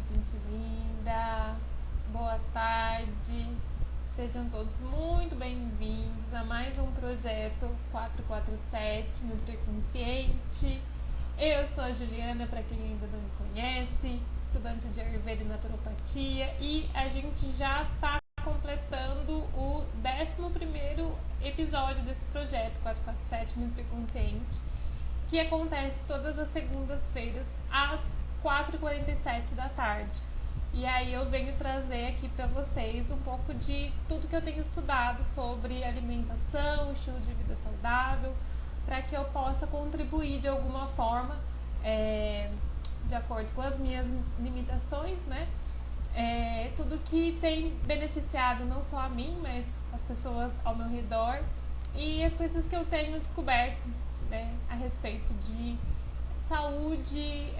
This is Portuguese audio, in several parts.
gente linda, boa tarde, sejam todos muito bem-vindos a mais um projeto 447 Nutriconsciente. Eu sou a Juliana, para quem ainda não me conhece, estudante de Ayurveda e Naturopatia, e a gente já está completando o 11º episódio desse projeto 447 Nutriconsciente, que acontece todas as segundas-feiras às 4h47 da tarde. E aí eu venho trazer aqui para vocês um pouco de tudo que eu tenho estudado sobre alimentação, estilo de vida saudável, para que eu possa contribuir de alguma forma, de acordo com as minhas limitações, né? Tudo que tem beneficiado não só a mim, mas as pessoas ao meu redor e as coisas que eu tenho descoberto, né, a respeito de saúde,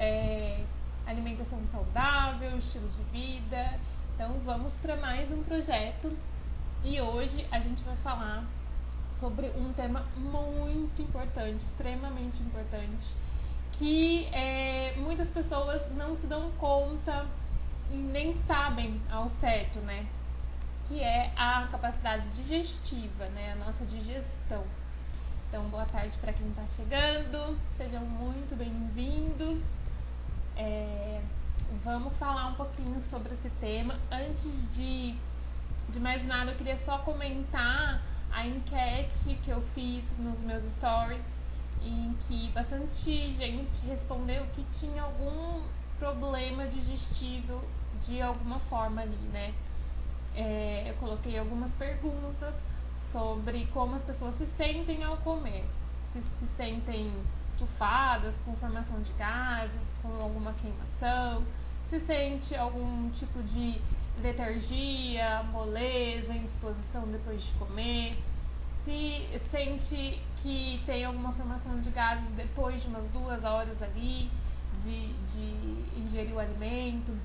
alimentação saudável, estilo de vida. Então vamos para mais um projeto e hoje a gente vai falar sobre um tema muito importante, extremamente importante, que muitas pessoas não se dão conta e nem sabem ao certo, né? Que é a capacidade digestiva, né? A nossa digestão. Então, boa tarde para quem está chegando, sejam muito bem-vindos. Vamos falar um pouquinho sobre esse tema. Antes de mais nada, eu queria só comentar a enquete que eu fiz nos meus stories, em que bastante gente respondeu que tinha algum problema digestivo de alguma forma ali, né? Eu coloquei algumas perguntas sobre como as pessoas se sentem ao comer, se sentem estufadas, com formação de gases, com alguma queimação, se sente algum tipo de letargia, moleza, indisposição depois de comer, se sente que tem alguma formação de gases depois de umas 2 horas ali de ingerir o alimento.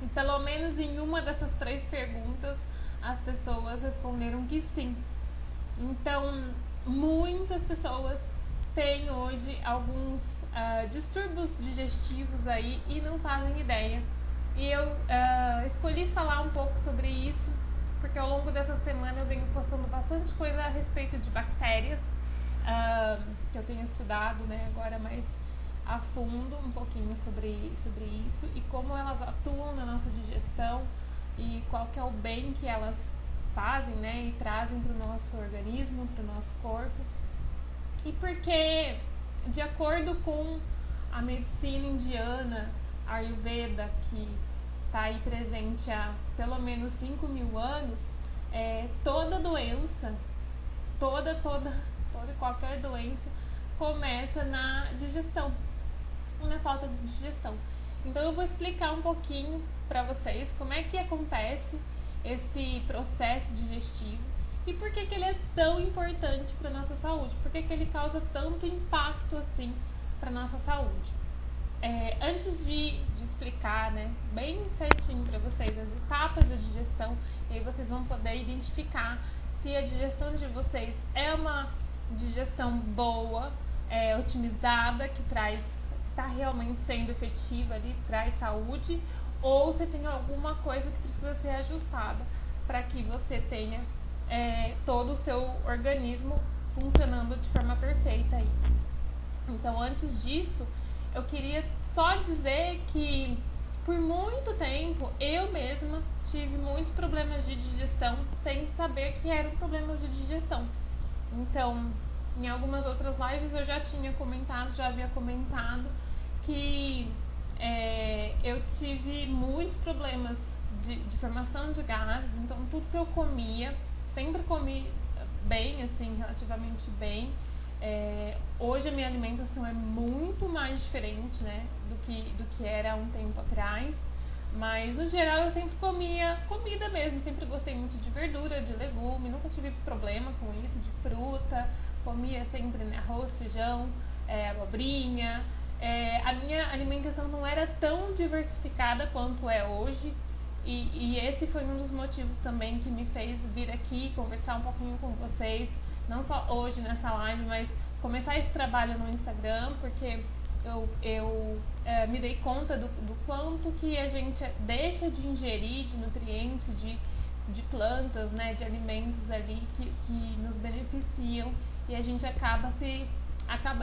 E pelo menos em uma dessas 3 perguntas as pessoas responderam que sim. Então, muitas pessoas têm hoje alguns distúrbios digestivos aí e não fazem ideia. E eu escolhi falar um pouco sobre isso, porque ao longo dessa semana eu venho postando bastante coisa a respeito de bactérias, que eu tenho estudado, né, agora mais a fundo um pouquinho sobre isso e como elas atuam na nossa digestão e qual que é o bem que elas fazem, né, e trazem para o nosso organismo, para o nosso corpo. E porque, de acordo com a medicina indiana, a Ayurveda, que está aí presente há pelo menos 5.000 anos, toda doença, toda e qualquer doença começa na digestão, na falta de digestão. Então eu vou explicar um pouquinho para vocês como é que acontece esse processo digestivo e por que ele é tão importante para nossa saúde, por que ele causa tanto impacto assim para nossa saúde. Antes de explicar, né, bem certinho para vocês as etapas da digestão, e aí vocês vão poder identificar se a digestão de vocês é uma digestão boa, otimizada, que está realmente sendo efetiva ali, traz saúde, ou se tem alguma coisa que precisa ser ajustada para que você tenha todo o seu organismo funcionando de forma perfeita aí. Então, antes disso, eu queria só dizer que por muito tempo eu mesma tive muitos problemas de digestão sem saber que eram problemas de digestão. Então, em algumas outras lives eu já havia comentado que eu tive muitos problemas de formação de gases. Então tudo que eu comia, sempre comi bem, assim, relativamente bem. Hoje a minha alimentação é muito mais diferente, né, do que era há um tempo atrás. Mas no geral eu sempre comia comida mesmo, sempre gostei muito de verdura, de legume, nunca tive problema com isso, de fruta, comia sempre, né, arroz, feijão, abobrinha. A minha alimentação não era tão diversificada quanto é hoje e esse foi um dos motivos também que me fez vir aqui conversar um pouquinho com vocês, não só hoje nessa live, mas começar esse trabalho no Instagram, porque eu me dei conta do quanto que a gente deixa de ingerir de nutrientes, de plantas, né, de alimentos ali que nos beneficiam, e a gente acaba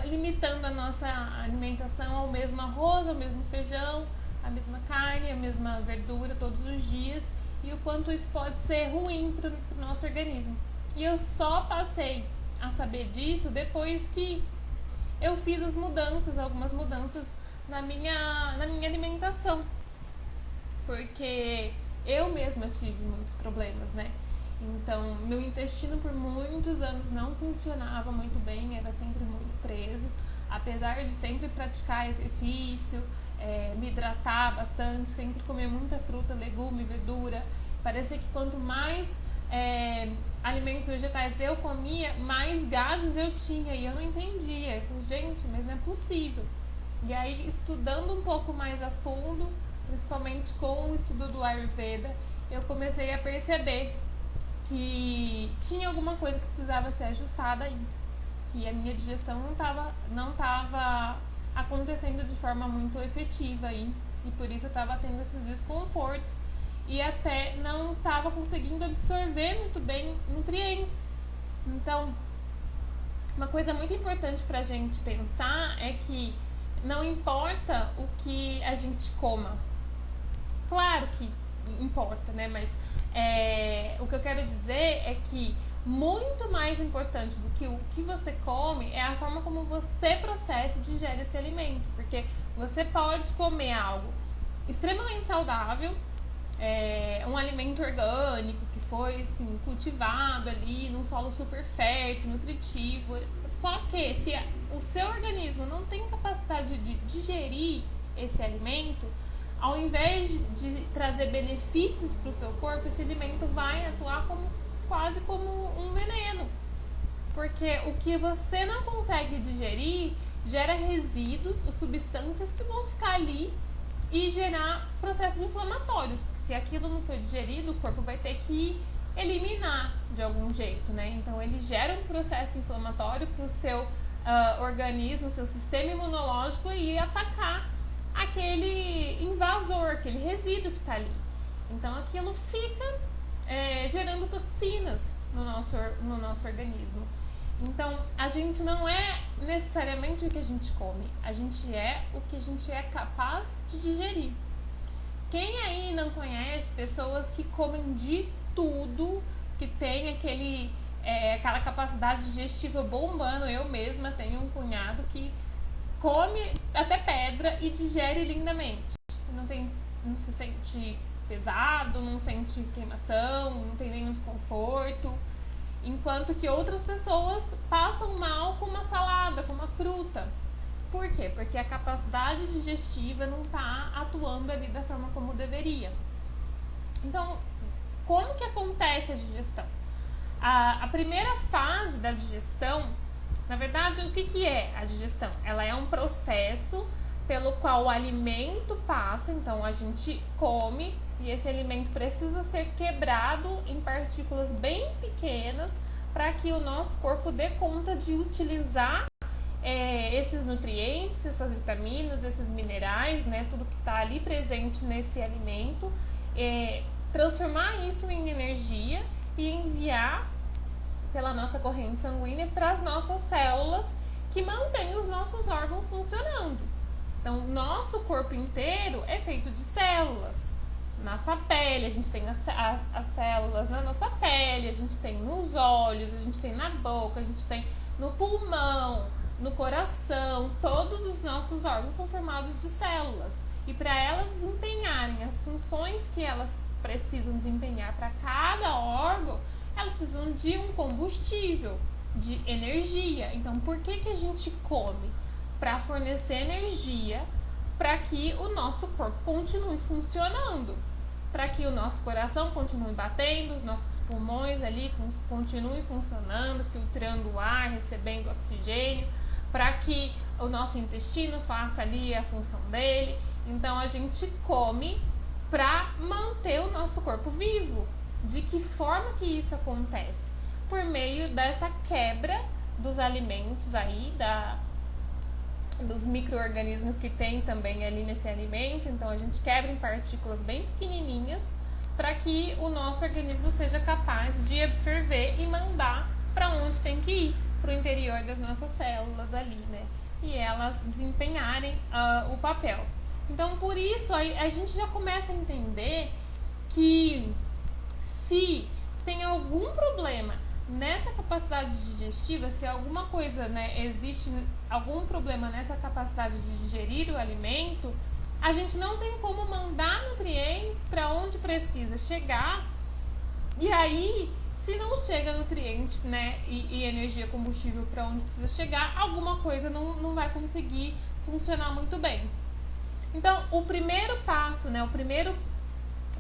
limitando a nossa alimentação ao mesmo arroz, ao mesmo feijão, a mesma carne, a mesma verdura todos os dias, e o quanto isso pode ser ruim para o nosso organismo. E eu só passei a saber disso depois que eu fiz algumas mudanças na minha alimentação, porque eu mesma tive muitos problemas, né? Então, meu intestino por muitos anos não funcionava muito bem, era sempre muito preso, apesar de sempre praticar exercício, me hidratar bastante, sempre comer muita fruta, legume, verdura. Parecia que quanto mais alimentos vegetais eu comia, mais gases eu tinha, e eu não entendia. Eu falei, gente, mas não é possível. E aí, estudando um pouco mais a fundo, principalmente com o estudo do Ayurveda, eu comecei a perceber que tinha alguma coisa que precisava ser ajustada aí, que a minha digestão não estava acontecendo de forma muito efetiva aí, e por isso eu estava tendo esses desconfortos e até não estava conseguindo absorver muito bem nutrientes. Então, uma coisa muito importante para a gente pensar é que não importa o que a gente coma, claro que importa, né? Mas o que eu quero dizer é que muito mais importante do que o que você come é a forma como você processa e digere esse alimento, porque você pode comer algo extremamente saudável, um alimento orgânico que foi assim, cultivado ali num solo super fértil, nutritivo, só que se o seu organismo não tem capacidade de digerir esse alimento, ao invés de trazer benefícios para o seu corpo, esse alimento vai atuar quase como um veneno, porque o que você não consegue digerir gera resíduos, substâncias que vão ficar ali e gerar processos inflamatórios. Se aquilo não foi digerido, o corpo vai ter que eliminar de algum jeito, né? Então ele gera um processo inflamatório para o seu organismo, seu sistema imunológico, e atacar aquele invasor, aquele resíduo que está ali. Então aquilo fica gerando toxinas no nosso organismo. Então a gente não é necessariamente o que a gente come, a gente é o que a gente é capaz de digerir. Quem aí não conhece pessoas que comem de tudo, que tem aquela capacidade digestiva bombando? Eu mesma tenho um cunhado que come até pedra e digere lindamente. Não se sente pesado, não sente queimação, não tem nenhum desconforto. Enquanto que outras pessoas passam mal com uma salada, com uma fruta. Por quê? Porque a capacidade digestiva não está atuando ali da forma como deveria. Então, como que acontece a digestão? A primeira fase da digestão, na verdade, o que é a digestão? Ela é um processo pelo qual o alimento passa, então a gente come e esse alimento precisa ser quebrado em partículas bem pequenas para que o nosso corpo dê conta de utilizar esses nutrientes, essas vitaminas, esses minerais, né, tudo que está ali presente nesse alimento, transformar isso em energia e enviar pela nossa corrente sanguínea para as nossas células que mantêm os nossos órgãos funcionando. Então, nosso corpo inteiro é feito de células. Nossa pele, a gente tem as células na nossa pele, a gente tem nos olhos, a gente tem na boca, a gente tem no pulmão, no coração. Todos os nossos órgãos são formados de células. E para elas desempenharem as funções que elas precisam desempenhar para cada órgão, elas precisam de um combustível, de energia. Então, por que a gente come? Para fornecer energia para que o nosso corpo continue funcionando, para que o nosso coração continue batendo, os nossos pulmões ali continuem funcionando, filtrando o ar, recebendo oxigênio, para que o nosso intestino faça ali a função dele. Então a gente come para manter o nosso corpo vivo. De que forma que isso acontece? Por meio dessa quebra dos alimentos aí, dos micro-organismos que tem também ali nesse alimento. Então a gente quebra em partículas bem pequenininhas para que o nosso organismo seja capaz de absorver e mandar para onde tem que ir, para o interior das nossas células ali, né? E elas desempenharem o papel. Então, por isso, a gente já começa a entender que se tem algum problema nessa capacidade digestiva, se alguma coisa, né, existe algum problema nessa capacidade de digerir o alimento, a gente não tem como mandar nutrientes para onde precisa chegar. E aí, se não chega nutriente, né, e energia, combustível para onde precisa chegar, alguma coisa não vai conseguir funcionar muito bem. Então, o primeiro passo, né, o primeiro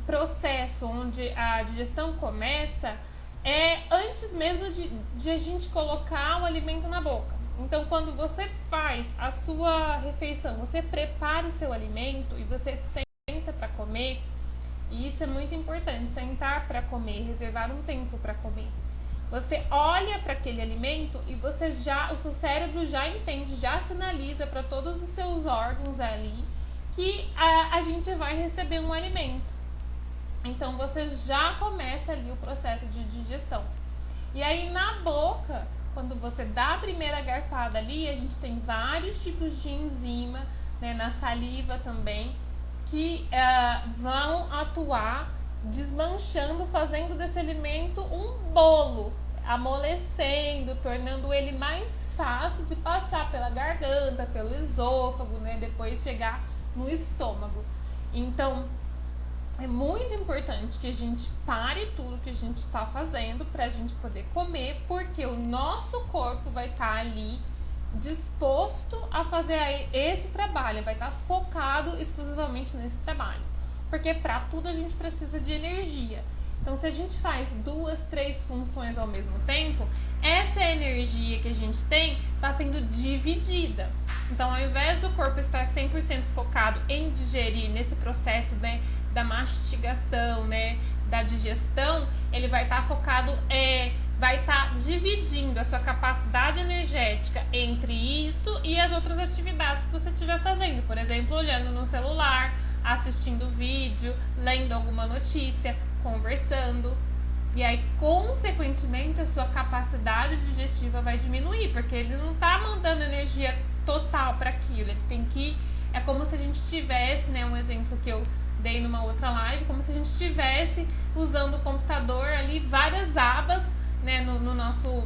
processo onde a digestão começa é antes mesmo de a gente colocar o alimento na boca. Então, quando você faz a sua refeição, você prepara o seu alimento e você senta para comer, e isso é muito importante, sentar para comer, reservar um tempo para comer. Você olha para aquele alimento e o seu cérebro já entende, já sinaliza para todos os seus órgãos ali que a gente vai receber um alimento. Então você já começa ali o processo de digestão. E aí na boca, quando você dá a primeira garfada ali, a gente tem vários tipos de enzima, né, na saliva também, que vão atuar desmanchando, fazendo desse alimento um bolo, amolecendo, tornando ele mais fácil de passar pela garganta, pelo esôfago, né, depois chegar no estômago. Então, é muito importante que a gente pare tudo que a gente está fazendo para a gente poder comer, porque o nosso corpo vai estar ali disposto a fazer esse trabalho, vai estar focado exclusivamente nesse trabalho. Porque para tudo a gente precisa de energia. Então, se a gente faz 2, 3 funções ao mesmo tempo, essa energia que a gente tem está sendo dividida. Então, ao invés do corpo estar 100% focado em digerir nesse processo, né, da mastigação, né, da digestão, ele vai estar focado, vai estar dividindo a sua capacidade energética entre isso e as outras atividades que você estiver fazendo. Por exemplo, olhando no celular, assistindo vídeo, lendo alguma notícia, conversando. E aí, consequentemente, a sua capacidade digestiva vai diminuir, porque ele não está mandando energia total para aquilo. Ele tem que... É como se a gente tivesse, né, um exemplo que eu dei numa outra live, como se a gente estivesse usando o computador ali, várias abas, né, no nosso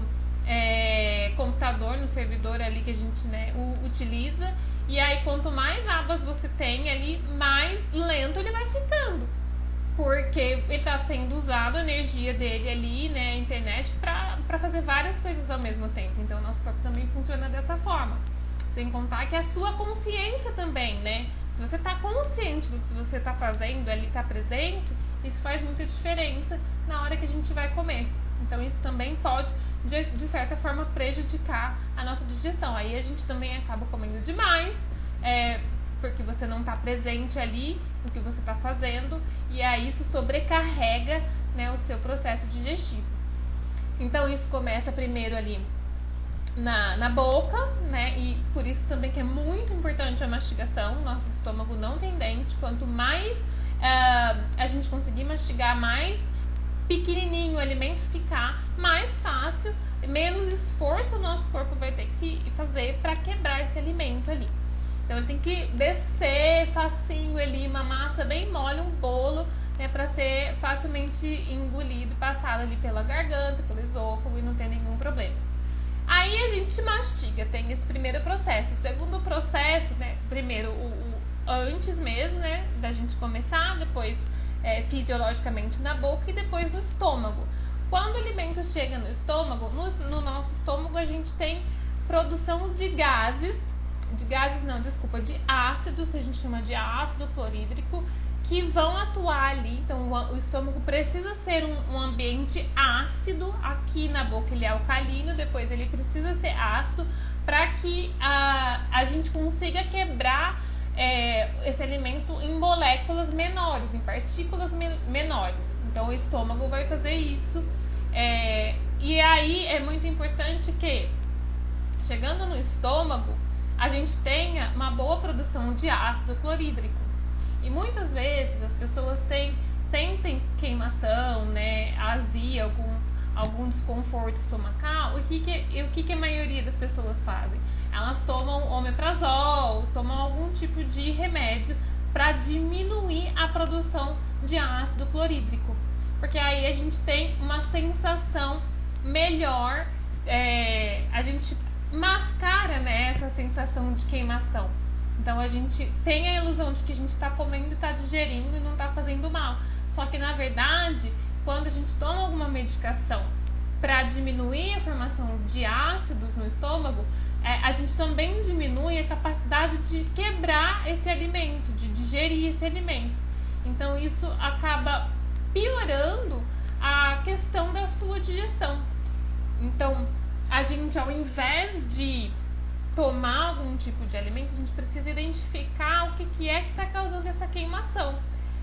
computador, no servidor ali que a gente, né, utiliza. E aí, quanto mais abas você tem ali, mais lento ele vai ficando. Porque ele está sendo usado a energia dele ali, né, a internet, para fazer várias coisas ao mesmo tempo. Então, o nosso corpo também funciona dessa forma. Sem contar que a sua consciência também, né? Se você está consciente do que você está fazendo, ali está presente, isso faz muita diferença na hora que a gente vai comer. Então, isso também pode, de certa forma, prejudicar a nossa digestão. Aí a gente também acaba comendo demais, porque você não está presente ali no que você está fazendo, e aí isso sobrecarrega, né, o seu processo digestivo. Então, isso começa primeiro ali na boca, né? E por isso também que é muito importante a mastigação. Nosso estômago não tem dente. Quanto mais a gente conseguir mastigar, mais pequenininho o alimento ficar, mais fácil, menos esforço o nosso corpo vai ter que fazer para quebrar esse alimento ali. Então ele tem que descer facinho ali, uma massa bem mole, um bolo, né, para ser facilmente engolido, passado ali pela garganta, pelo esôfago e não ter nenhum problema. Aí a gente mastiga, tem esse primeiro processo. O segundo processo, né, primeiro antes mesmo, né, da gente começar, depois fisiologicamente na boca e depois no estômago. Quando o alimento chega no estômago, no nosso estômago a gente tem produção de ácidos, a gente chama de ácido clorídrico, que vão atuar ali. Então o estômago precisa ser um ambiente ácido. Aqui na boca ele é alcalino, depois ele precisa ser ácido para que a gente consiga quebrar esse alimento em moléculas menores, em partículas menores. Então o estômago vai fazer isso, e aí é muito importante que, chegando no estômago, a gente tenha uma boa produção de ácido clorídrico. E muitas vezes as pessoas sentem queimação, né, azia, algum desconforto estomacal. O que a maioria das pessoas fazem? Elas tomam omeprazol, tomam algum tipo de remédio para diminuir a produção de ácido clorídrico, porque aí a gente tem uma sensação melhor, a gente mascara, né, essa sensação de queimação. Então a gente tem a ilusão de que a gente está comendo e está digerindo e não está fazendo mal. Só que na verdade, quando a gente toma alguma medicação para diminuir a formação de ácidos no estômago, a gente também diminui a capacidade de quebrar esse alimento, de digerir esse alimento. Então isso acaba piorando a questão da sua digestão. Então a gente, ao invés de tomar algum tipo de alimento, a gente precisa identificar o que é que está causando essa queimação.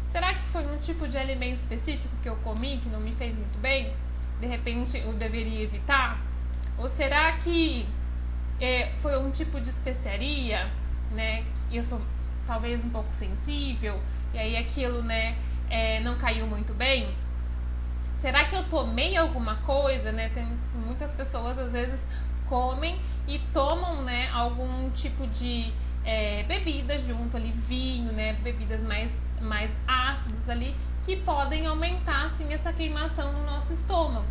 Será que foi um tipo de alimento específico que eu comi que não me fez muito bem? De repente eu deveria evitar? Ou será que foi um tipo de especiaria, né? Eu sou talvez um pouco sensível e aí aquilo, né, não caiu muito bem? Será que eu tomei alguma coisa, né? Tem muitas pessoas às vezes comem e tomam, né, algum tipo de bebida junto ali, vinho, né, bebidas mais ácidas ali, que podem aumentar assim essa queimação no nosso estômago.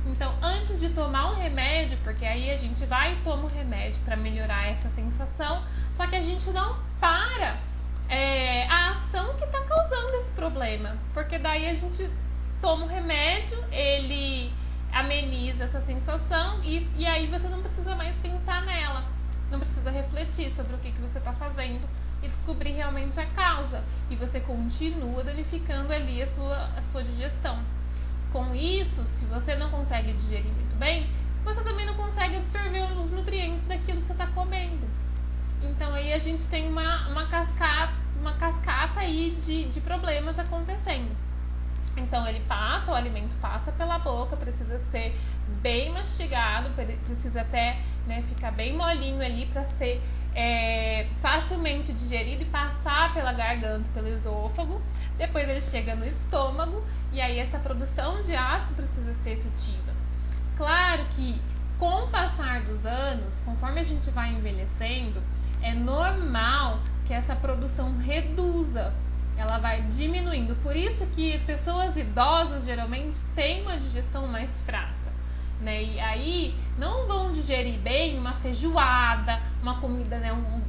Então, antes de tomar um remédio, porque aí a gente vai e toma o remédio para melhorar essa sensação, só que a gente não para a ação que está causando esse problema, porque daí a gente toma o remédio, ele ameniza essa sensação e aí você não precisa mais pensar nela, não precisa refletir sobre o que você está fazendo e descobrir realmente a causa, e você continua danificando ali a sua digestão. Com isso, se você não consegue digerir muito bem, você também não consegue absorver os nutrientes daquilo que você está comendo. Então aí a gente tem uma cascata aí de problemas acontecendo. Então o alimento passa pela boca, precisa ser bem mastigado, precisa até, né, ficar bem molinho ali para ser facilmente digerido e passar pela garganta, pelo esôfago. Depois ele chega no estômago e aí essa produção de ácido precisa ser efetiva. Claro que com o passar dos anos, conforme a gente vai envelhecendo, é normal que essa produção reduza, ela vai diminuindo. Por isso que pessoas idosas geralmente têm uma digestão mais fraca, né? E aí não vão digerir bem uma feijoada, uma comida, né, um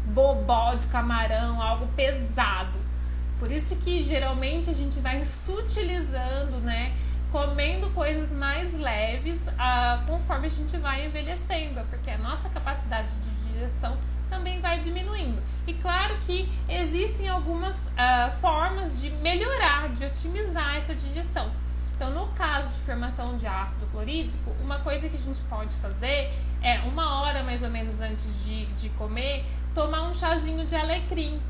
bobó de camarão, algo pesado. Por isso que geralmente a gente vai sutilizando, né, comendo coisas mais leves conforme a gente vai envelhecendo, porque a nossa capacidade de digestão também vai diminuindo. E claro que existem algumas formas de melhorar, de otimizar essa digestão. Então, no caso de formação de ácido clorídrico, uma coisa que a gente pode fazer é 1 hora mais ou menos antes de comer, tomar um chazinho de alecrim.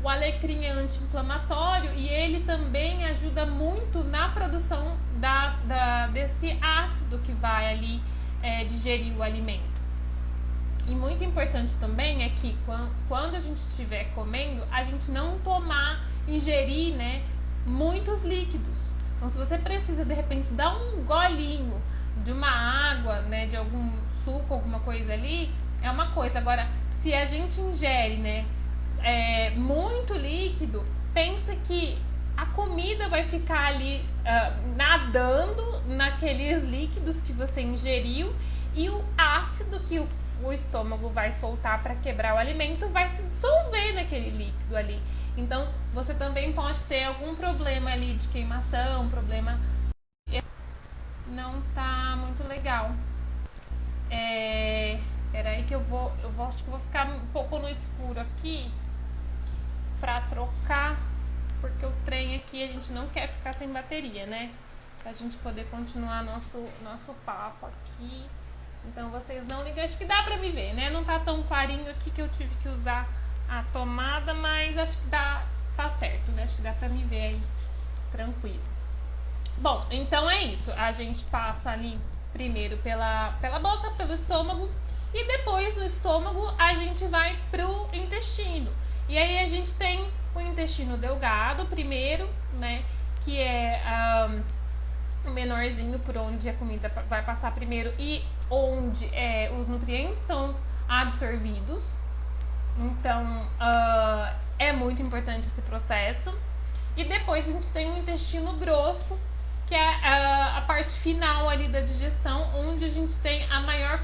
O alecrim é anti-inflamatório e ele também ajuda muito na produção desse ácido que vai ali digerir o alimento. E muito importante também é que quando a gente estiver comendo, a gente não ingerir, né, muitos líquidos. Então, se você precisa, de repente, dar um golinho de uma água, né, de algum suco, alguma coisa ali, é uma coisa. Agora, se a gente ingere, né, muito líquido, pensa que a comida vai ficar ali nadando naqueles líquidos que você ingeriu e o ácido que o estômago vai soltar para quebrar o alimento vai se dissolver naquele líquido ali. Então, você também pode ter algum problema ali de queimação, um problema não tá muito legal. Peraí que acho que vou ficar um pouco no escuro aqui pra trocar, porque o trem aqui a gente não quer ficar sem bateria, né? Pra gente poder continuar nosso papo aqui. Então vocês não ligam, acho que dá pra me ver, né? Não tá tão clarinho aqui que eu tive que usar a tomada, mas acho que tá certo, né? Acho que dá pra me ver aí tranquilo. Bom, então é isso. A gente passa ali primeiro pela boca, pelo estômago, e depois no estômago a gente vai pro intestino. E aí a gente tem o intestino delgado primeiro, né, que é o menorzinho, por onde a comida vai passar primeiro e onde os nutrientes são absorvidos. Então é muito importante esse processo. E depois a gente tem o intestino grosso, que é a parte final ali da digestão, onde a gente tem a maior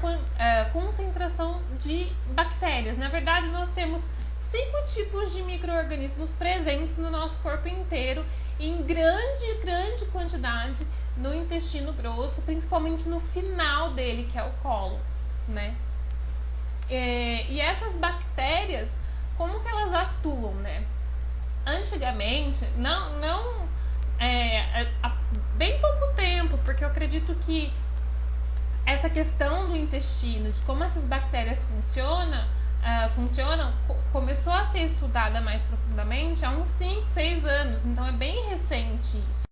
concentração de bactérias. Na verdade, nós temos 5 tipos de micro-organismos presentes no nosso corpo inteiro, em grande quantidade no intestino grosso, principalmente no final dele, que é o cólon, né? E essas bactérias, como que elas atuam, né? Antigamente, há bem pouco tempo, porque eu acredito que essa questão do intestino, de como essas bactérias funcionam, começou a ser estudada mais profundamente há uns 5, 6 anos, então é bem recente isso.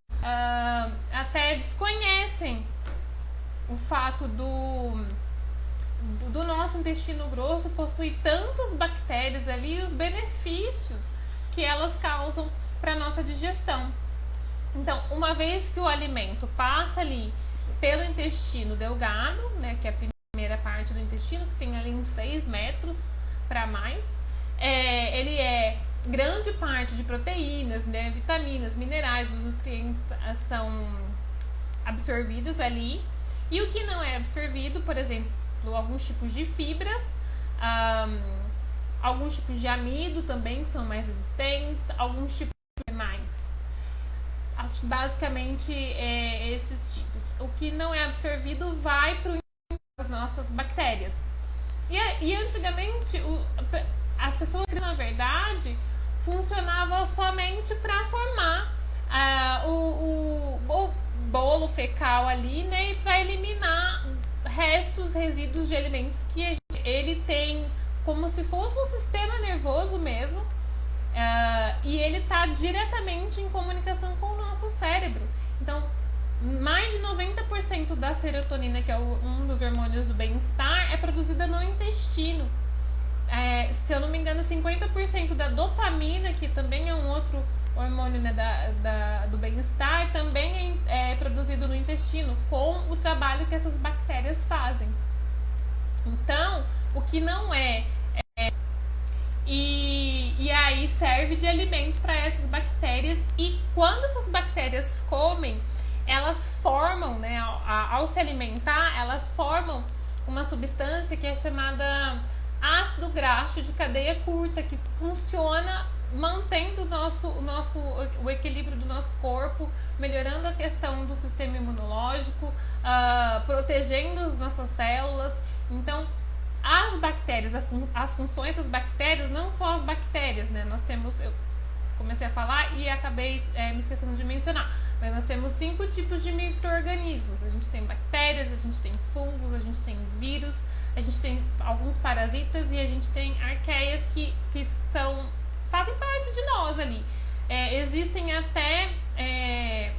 Até desconhecem o fato do nosso intestino grosso possuir tantas bactérias ali e os benefícios que elas causam para a nossa digestão. Então, uma vez que o alimento passa ali pelo intestino delgado, né, que é a primeira parte do intestino, que tem ali uns 6 metros para mais, ele é grande parte de proteínas, né, vitaminas, minerais, os nutrientes são absorvidos ali. E o que não é absorvido, por exemplo, alguns tipos de fibras, alguns tipos de amido também, que são mais resistentes, alguns tipos de mais. Acho que basicamente esses tipos. O que não é absorvido vai para as nossas bactérias. E antigamente, as pessoas, na verdade, funcionavam somente para formar o bolo fecal ali, né? E para eliminar resíduos de alimentos que ele tem como se fosse um sistema nervoso mesmo, e ele está diretamente em comunicação com o nosso cérebro. Então, mais de 90% da serotonina, que é um dos hormônios do bem-estar, é produzida no intestino. Se eu não me engano, 50% da dopamina, que também é um outro hormônio, né, do bem-estar, também é produzido no intestino, com o trabalho que essas bactérias fazem. Então, o que não e aí serve de alimento para essas bactérias, e quando essas bactérias comem, elas formam, né, ao se alimentar, elas formam uma substância que é chamada ácido graxo de cadeia curta, que funciona mantendo o equilíbrio do nosso corpo, melhorando a questão do sistema imunológico, protegendo as nossas células. Então, as bactérias, as funções das bactérias, não só as bactérias, né? Eu comecei a falar e acabei me esquecendo de mencionar, mas nós temos 5 tipos de micro-organismos. A gente tem bactérias, a gente tem fungos, a gente tem vírus, a gente tem alguns parasitas e a gente tem arqueias que fazem parte de nós ali. Existem até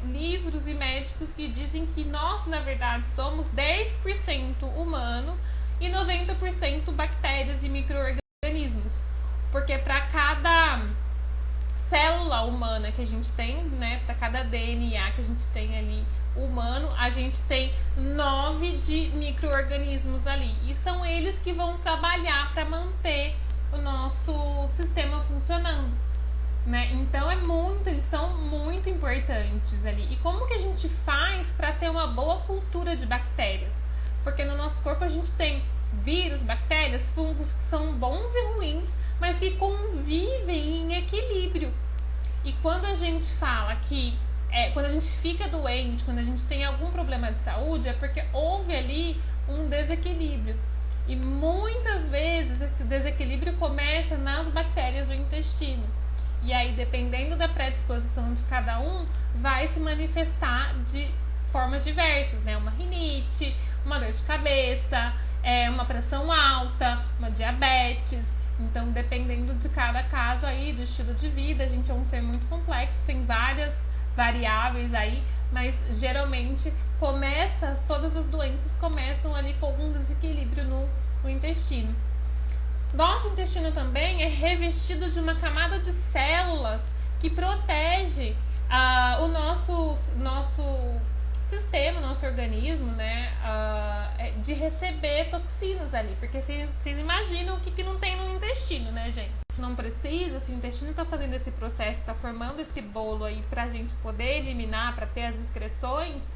livros e médicos que dizem que nós, na verdade, somos 10% humano e 90% bactérias e micro-organismos. Porque para cada célula humana que a gente tem, né, para cada DNA que a gente tem ali humano, a gente tem 9 de micro-organismos ali. E são eles que vão trabalhar para manter o nosso sistema funcionando, né? Então eles são muito importantes ali. E como que a gente faz para ter uma boa cultura de bactérias? Porque no nosso corpo a gente tem vírus, bactérias, fungos que são bons e ruins, mas que convivem em equilíbrio. E quando a gente fala que quando a gente fica doente, quando a gente tem algum problema de saúde, é porque houve ali um desequilíbrio. E muitas vezes esse desequilíbrio começa nas bactérias do intestino. E aí, dependendo da predisposição de cada um, vai se manifestar de formas diversas, né? Uma rinite, uma dor de cabeça, uma pressão alta, uma diabetes. Então, dependendo de cada caso aí, do estilo de vida, a gente é um ser muito complexo, tem várias variáveis aí, mas geralmente todas as doenças começam ali com algum desequilíbrio o intestino. Nosso intestino também é revestido de uma camada de células que protege o nosso sistema, nosso organismo, né, de receber toxinas ali. Porque vocês imaginam o que não tem no intestino, né, gente? Não precisa, se o intestino está fazendo esse processo, está formando esse bolo aí pra gente poder eliminar, para ter as excreções,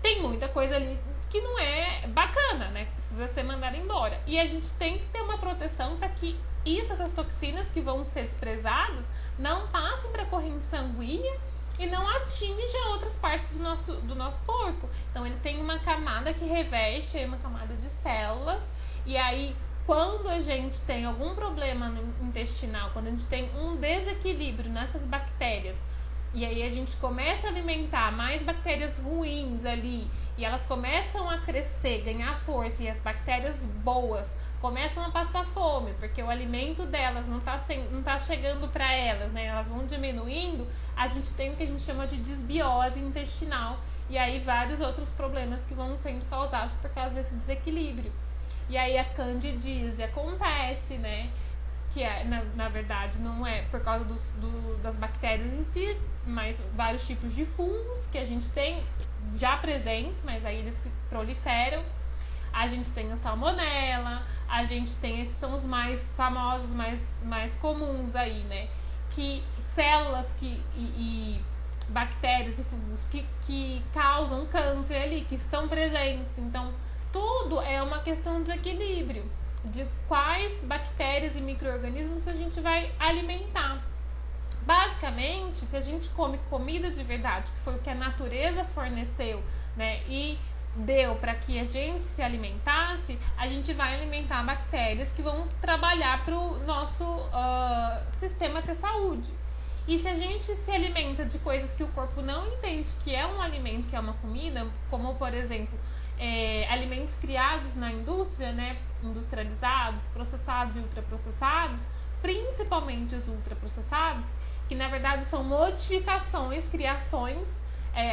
tem muita coisa ali que não é bacana, né? Precisa ser mandada embora. E a gente tem que ter uma proteção para que essas toxinas que vão ser desprezadas não passem para a corrente sanguínea e não atinjam outras partes do nosso corpo. Então ele tem uma camada que reveste aí, uma camada de células, e aí quando a gente tem algum problema no intestinal, quando a gente tem um desequilíbrio nessas bactérias, e aí a gente começa a alimentar mais bactérias ruins ali, e elas começam a crescer, ganhar força, e as bactérias boas começam a passar fome, porque o alimento delas não tá chegando para elas, né? Elas vão diminuindo, a gente tem o que a gente chama de desbiose intestinal, e aí vários outros problemas que vão sendo causados por causa desse desequilíbrio. E aí a candidíase acontece, né? Que na verdade não é por causa das bactérias em si, mas vários tipos de fungos que a gente tem já presentes, mas aí eles se proliferam. A gente tem a salmonela, a gente tem, esses são os mais famosos, mais comuns aí, né? Que células e bactérias e fungos que causam câncer ali, que estão presentes. Então, tudo é uma questão de equilíbrio, de quais bactérias e micro-organismos a gente vai alimentar. Basicamente, se a gente come comida de verdade, que foi o que a natureza forneceu, né, e deu para que a gente se alimentasse, a gente vai alimentar bactérias que vão trabalhar para o nosso sistema ter saúde. E se a gente se alimenta de coisas que o corpo não entende que é um alimento, que é uma comida, como por exemplo, alimentos criados na indústria, né, industrializados, processados e ultraprocessados, principalmente os ultraprocessados, que na verdade são modificações, criações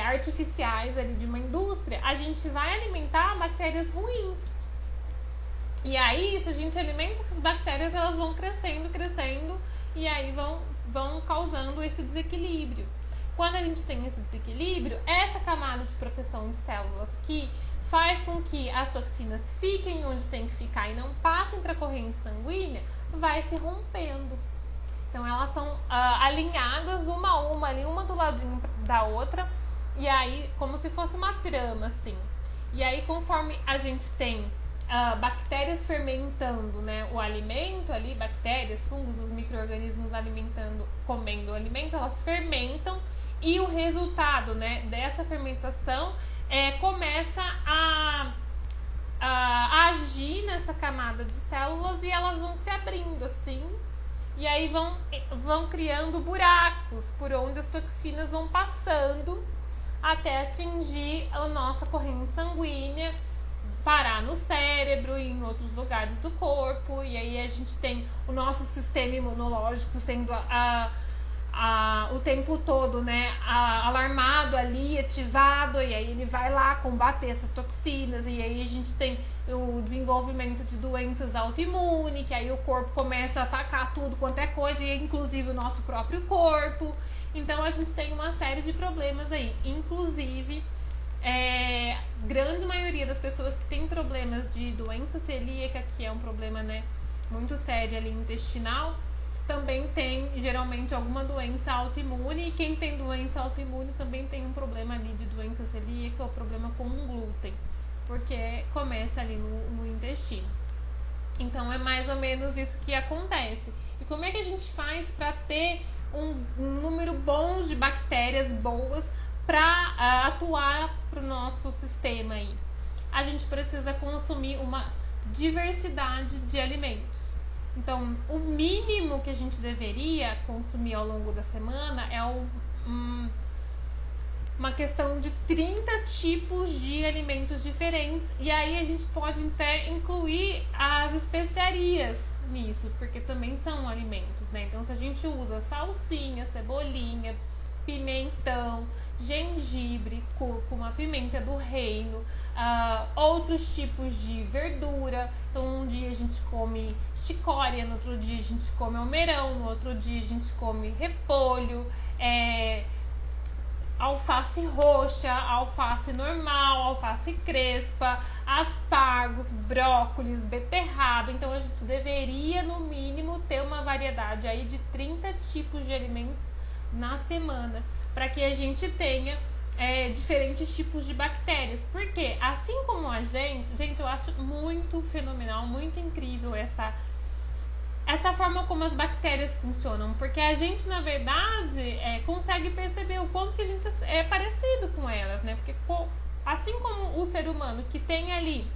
artificiais ali de uma indústria, a gente vai alimentar bactérias ruins. E aí, se a gente alimenta essas bactérias, elas vão crescendo e aí vão causando esse desequilíbrio. Quando a gente tem esse desequilíbrio, essa camada de proteção de células que faz com que as toxinas fiquem onde tem que ficar e não passem para a corrente sanguínea, vai se rompendo. Então elas são alinhadas uma a uma ali, uma do ladinho da outra, e aí como se fosse uma trama assim. E aí conforme a gente tem bactérias fermentando, né, o alimento ali, bactérias, fungos, os micro-organismos comendo o alimento, elas fermentam, e o resultado, né, dessa fermentação começa a agir nessa camada de células, e elas vão se abrindo assim, e aí vão criando buracos por onde as toxinas vão passando até atingir a nossa corrente sanguínea, parar no cérebro e em outros lugares do corpo. E aí a gente tem o nosso sistema imunológico sendo o tempo todo, né, alarmado ali, ativado, e aí ele vai lá combater essas toxinas, e aí a gente tem o desenvolvimento de doenças autoimunes, que aí o corpo começa a atacar tudo quanto é coisa, e inclusive o nosso próprio corpo. Então a gente tem uma série de problemas aí, inclusive grande maioria das pessoas que tem problemas de doença celíaca, que é um problema, né, muito sério ali intestinal, também tem geralmente alguma doença autoimune, e quem tem doença autoimune também tem um problema ali de doença celíaca ou problema com o glúten, porque começa ali no intestino. Então é mais ou menos isso que acontece. E como é que a gente faz para ter um número bom de bactérias boas para atuar para o nosso sistema aí? A gente precisa consumir uma diversidade de alimentos. Então, o mínimo que a gente deveria consumir ao longo da semana é uma questão de 30 tipos de alimentos diferentes. E aí a gente pode até incluir as especiarias nisso, porque também são alimentos, né? Então, se a gente usa salsinha, cebolinha, pimentão, gengibre, cúrcuma, pimenta do reino, outros tipos de verdura. Então um dia a gente come chicória, no outro dia a gente come almeirão, no outro dia a gente come repolho, alface roxa, alface normal, alface crespa, aspargos, brócolis, beterraba. Então a gente deveria no mínimo ter uma variedade aí de 30 tipos de alimentos na semana, para que a gente tenha diferentes tipos de bactérias. Porque assim como a gente, eu acho muito fenomenal, muito incrível essa forma como as bactérias funcionam, porque a gente, na verdade, consegue perceber o quanto que a gente é parecido com elas, né? Porque assim como o ser humano que tem ali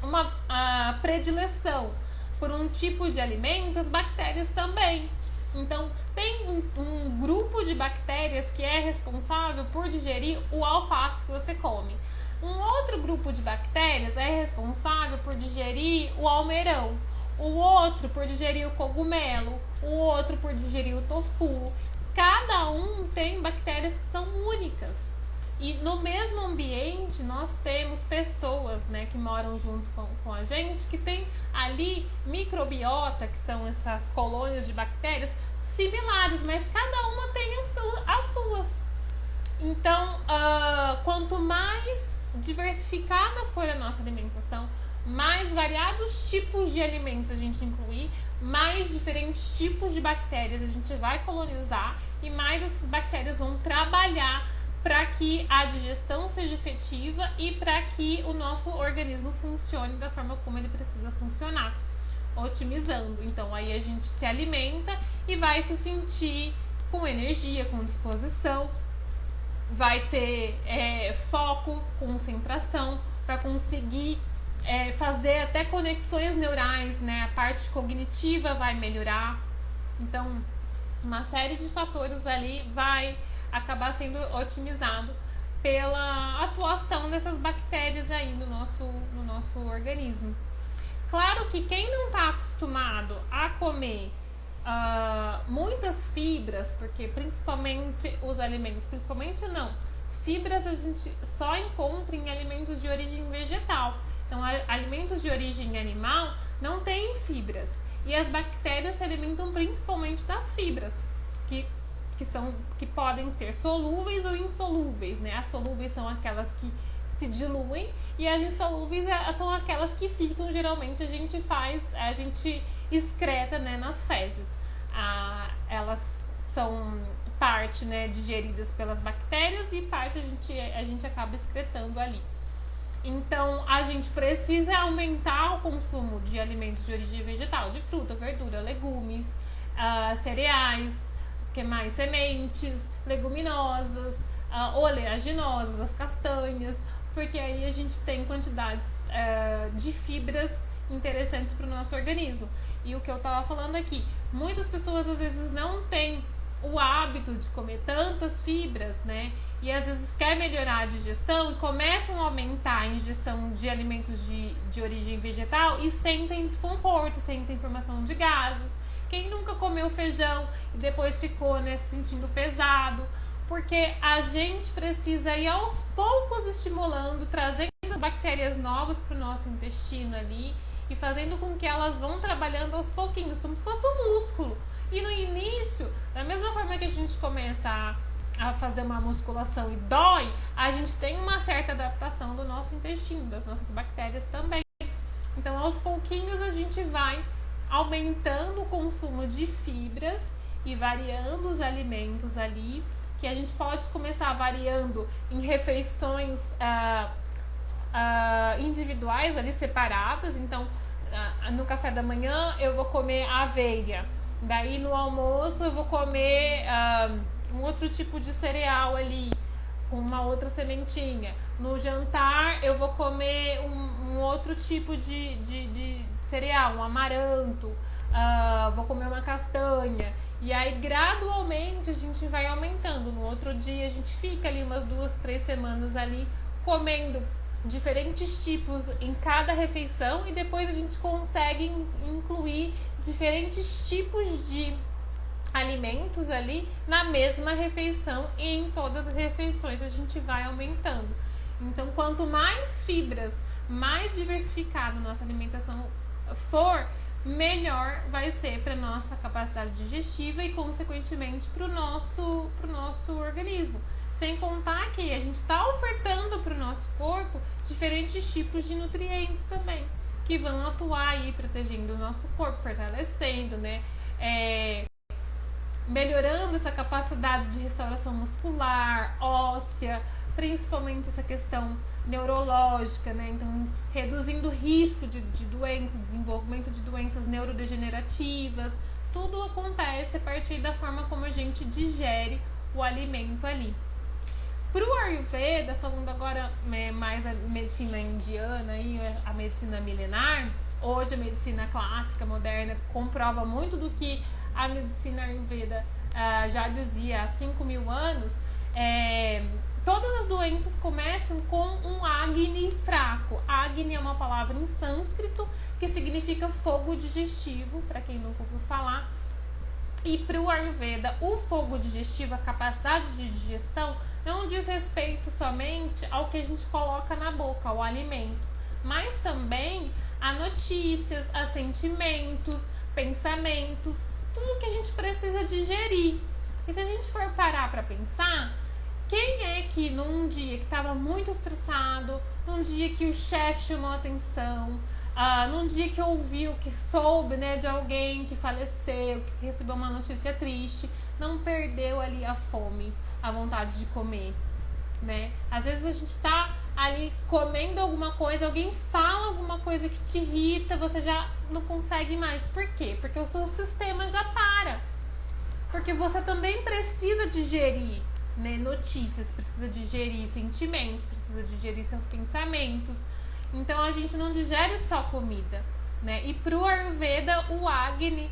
uma predileção por um tipo de alimento, as bactérias também. Então, tem um grupo de bactérias que é responsável por digerir o alface que você come. Um outro grupo de bactérias é responsável por digerir o almeirão. O outro por digerir o cogumelo, o outro por digerir o tofu. Cada um tem bactérias que são únicas. E no mesmo ambiente nós temos pessoas, né, que moram junto com a gente, que tem ali microbiota, que são essas colônias de bactérias similares, mas cada uma tem as suas. Então, quanto mais diversificada for a nossa alimentação, mais variados tipos de alimentos a gente incluir, mais diferentes tipos de bactérias a gente vai colonizar e mais essas bactérias vão trabalhar para que a digestão seja efetiva e para que o nosso organismo funcione da forma como ele precisa funcionar, otimizando. Então aí a gente se alimenta e vai se sentir com energia, com disposição, vai ter foco, concentração para conseguir fazer até conexões neurais, né? A parte cognitiva vai melhorar. Então, uma série de fatores ali vai acabar sendo otimizado pela atuação dessas bactérias aí no nosso organismo. Claro que quem não está acostumado a comer muitas fibras, porque principalmente os alimentos, fibras a gente só encontra em alimentos de origem vegetal. Então, alimentos de origem animal não têm fibras. E as bactérias se alimentam principalmente das fibras, que podem ser solúveis ou insolúveis, né? As solúveis são aquelas que se diluem e as insolúveis são aquelas que ficam, geralmente a gente excreta, né, nas fezes. Elas são parte, né, digeridas pelas bactérias e parte a gente acaba excretando ali. Então, a gente precisa aumentar o consumo de alimentos de origem vegetal, de fruta, verdura, legumes, cereais, sementes, leguminosas, oleaginosas, as castanhas, porque aí a gente tem quantidades de fibras interessantes para o nosso organismo. E o que eu estava falando aqui, muitas pessoas às vezes não têm o hábito de comer tantas fibras, né? E às vezes quer melhorar a digestão e começam a aumentar a ingestão de alimentos de origem vegetal e sentem desconforto, sentem formação de gases. Quem nunca comeu feijão e depois ficou, né, se sentindo pesado? Porque a gente precisa ir aos poucos estimulando, trazendo bactérias novas para o nosso intestino ali e fazendo com que elas vão trabalhando aos pouquinhos, como se fosse um músculo. E no início, da mesma forma que a gente começa a fazer uma musculação e dói, a gente tem uma certa adaptação do nosso intestino, das nossas bactérias também. Então, aos pouquinhos, a gente vai aumentando o consumo de fibras e variando os alimentos ali, que a gente pode começar variando em refeições individuais ali, separadas. Então, no café da manhã eu vou comer aveia, daí no almoço eu vou comer um outro tipo de cereal ali, com uma outra sementinha. No jantar eu vou comer um outro tipo de cereal, um amaranto, vou comer uma castanha. E aí gradualmente a gente vai aumentando. No outro dia a gente fica ali umas 2-3 semanas ali comendo diferentes tipos em cada refeição e depois a gente consegue incluir diferentes tipos de alimentos ali na mesma refeição, e em todas as refeições a gente vai aumentando. Então, quanto mais fibras, mais diversificada a nossa alimentação for, melhor vai ser para nossa capacidade digestiva e, consequentemente, para o nosso organismo. Sem contar que a gente está ofertando para o nosso corpo diferentes tipos de nutrientes também, que vão atuar aí protegendo o nosso corpo, fortalecendo, né? Melhorando essa capacidade de restauração muscular, óssea, principalmente essa questão neurológica, né? Então, reduzindo o risco de doenças, desenvolvimento de doenças neurodegenerativas. Tudo acontece a partir da forma como a gente digere o alimento ali. Para o Ayurveda, falando agora mais a medicina indiana e a medicina milenar, hoje a medicina clássica, moderna, comprova muito do que a medicina Ayurveda já dizia há 5.000 anos. Todas as doenças começam com um Agni fraco. Agni é uma palavra em sânscrito que significa fogo digestivo, para quem nunca ouviu falar. E para o Ayurveda, o fogo digestivo, a capacidade de digestão, não diz respeito somente ao que a gente coloca na boca, ao alimento, mas também a notícias, a sentimentos, pensamentos, tudo que a gente precisa digerir. E se a gente for parar para pensar, quem é que num dia que estava muito estressado, num dia que o chefe chamou a atenção, num dia que ouviu, que soube, né, de alguém que faleceu, que recebeu uma notícia triste, não perdeu ali a fome, a vontade de comer, né? Às vezes a gente tá ali comendo alguma coisa, alguém fala alguma coisa que te irrita, você já não consegue mais. Por quê? Porque o seu sistema já para. Porque você também precisa digerir, né, notícias, precisa digerir sentimentos, precisa digerir seus pensamentos. Então a gente não digere só comida, né? E pro Ayurveda, o Agni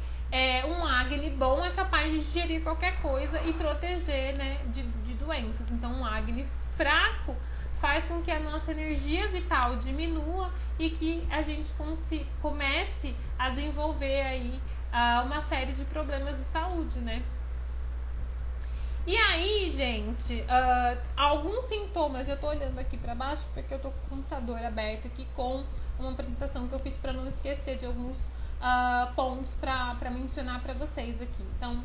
um Agni bom é capaz de digerir qualquer coisa e proteger, né, de doenças. Então um Agni fraco faz com que a nossa energia vital diminua e que a gente comece a desenvolver aí uma série de problemas de saúde, né? E aí, gente, alguns sintomas, eu tô olhando aqui pra baixo porque eu tô com o computador aberto aqui com uma apresentação que eu fiz para não esquecer de alguns pontos para mencionar para vocês aqui. Então,